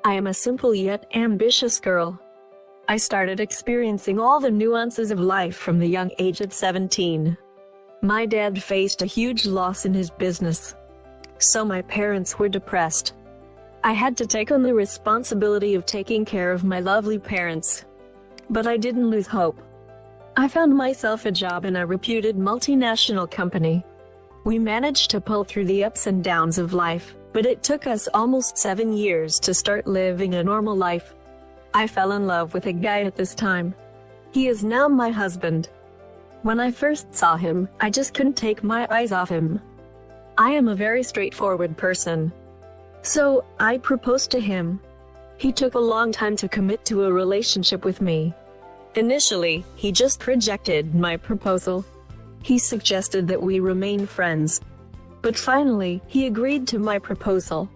I am a simple yet ambitious girl. I started experiencing all the nuances of life from the young age of 17. My dad faced a huge loss in his business, so my parents were depressed. I had to take on the responsibility of taking care of my lovely parents. But I didn't lose hope. I found myself a job in a reputed multinational company. We managed to pull through the ups and downs of life, but it took us almost 7 years to start living a normal life. I fell in love with a guy at this time. He is now my husband. When I first saw him, I just couldn't take my eyes off him. I am a very straightforward person. So, I proposed to him. He took a long time to commit to a relationship with me. Initially, he just rejected my proposal. He suggested that we remain friends. But finally, he agreed to my proposal.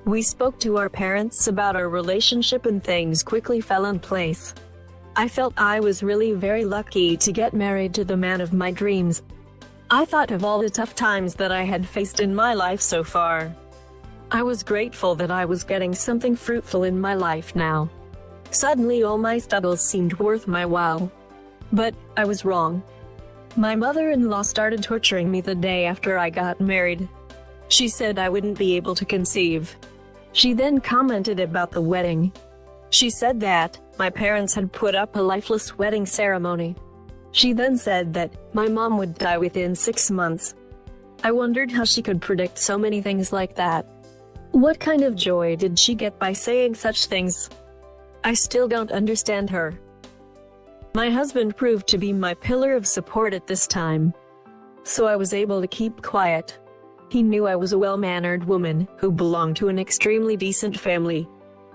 We spoke to our parents about our relationship and things quickly fell in place. I felt I was really very lucky to get married to the man of my dreams. I thought of all the tough times that I had faced in my life so far. I was grateful that I was getting something fruitful in my life now. Suddenly all my struggles seemed worth my while. But I was wrong. My mother-in-law started torturing me the day after I got married. She said I wouldn't be able to conceive. She then commented about the wedding. She said that my parents had put up a lifeless wedding ceremony. She then said that my mom would die within 6 months. I wondered how she could predict so many things like that. What kind of joy did she get by saying such things? I still don't understand her. My husband proved to be my pillar of support at this time, so I was able to keep quiet. He knew I was a well-mannered woman who belonged to an extremely decent family.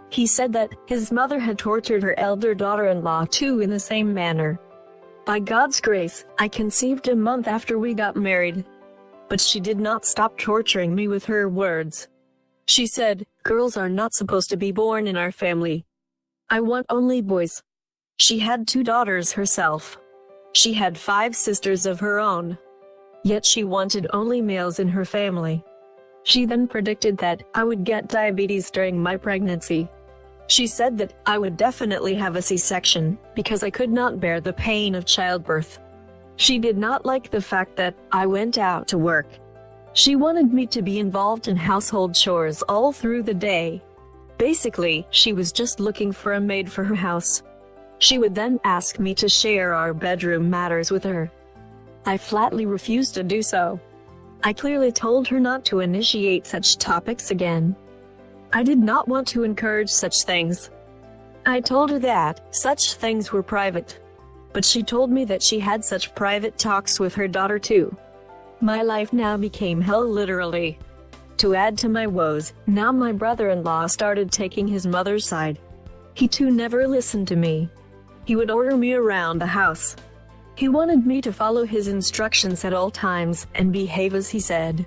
He said that his mother had tortured her elder daughter-in-law too in the same manner. By God's grace, I conceived a month after we got married. But she did not stop torturing me with her words. She said, "Girls are not supposed to be born in our family. I want only boys." She had 2 daughters herself. She had 5 sisters of her own. Yet she wanted only males in her family. She then predicted that I would get diabetes during my pregnancy. She said that I would definitely have a C-section because I could not bear the pain of childbirth. She did not like the fact that I went out to work. She wanted me to be involved in household chores all through the day. Basically, she was just looking for a maid for her house. She would then ask me to share our bedroom matters with her. I flatly refused to do so. I clearly told her not to initiate such topics again. I did not want to encourage such things. I told her that such things were private. But she told me that she had such private talks with her daughter too. My life now became hell literally. To add to my woes, now my brother-in-law started taking his mother's side. He too never listened to me. He would order me around the house. He wanted me to follow his instructions at all times and behave as he said.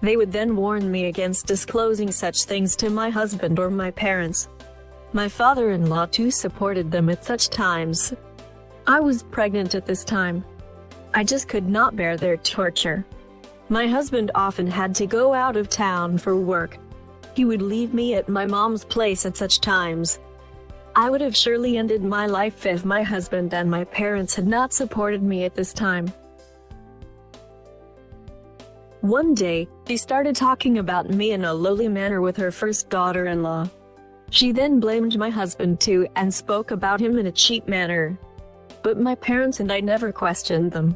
They would then warn me against disclosing such things to my husband or my parents. My father-in-law too supported them at such times. I was pregnant at this time. I just could not bear their torture. My husband often had to go out of town for work. He would leave me at my mom's place at such times. I would have surely ended my life if my husband and my parents had not supported me at this time. One day, she started talking about me in a lowly manner with her first daughter-in-law. She then blamed my husband too and spoke about him in a cheap manner. But my parents and I never questioned them.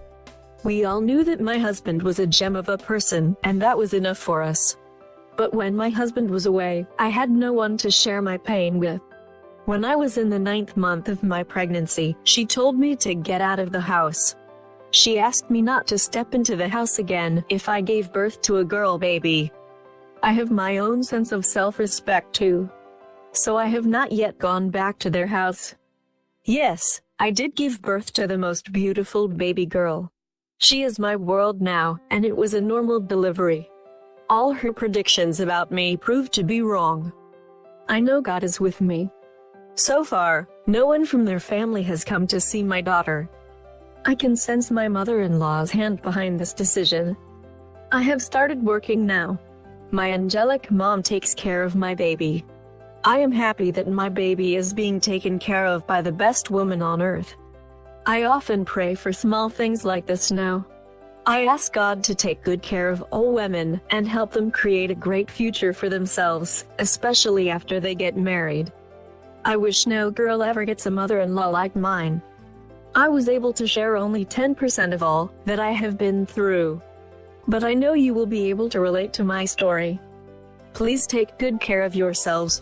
We all knew that my husband was a gem of a person, and that was enough for us. But when my husband was away, I had no one to share my pain with. When I was in the 9th month of my pregnancy, she told me to get out of the house. She asked me not to step into the house again if I gave birth to a girl baby. I have my own sense of self-respect too. So I have not yet gone back to their house. Yes, I did give birth to the most beautiful baby girl. She is my world now, and it was a normal delivery. All her predictions about me proved to be wrong. I know God is with me. So far, no one from their family has come to see my daughter. I can sense my mother-in-law's hand behind this decision. I have started working now. My angelic mom takes care of my baby. I am happy that my baby is being taken care of by the best woman on earth. I often pray for small things like this now. I ask God to take good care of all women and help them create a great future for themselves, especially after they get married. I wish no girl ever gets a mother-in-law like mine. I was able to share only 10% of all that I have been through. But I know you will be able to relate to my story. Please take good care of yourselves.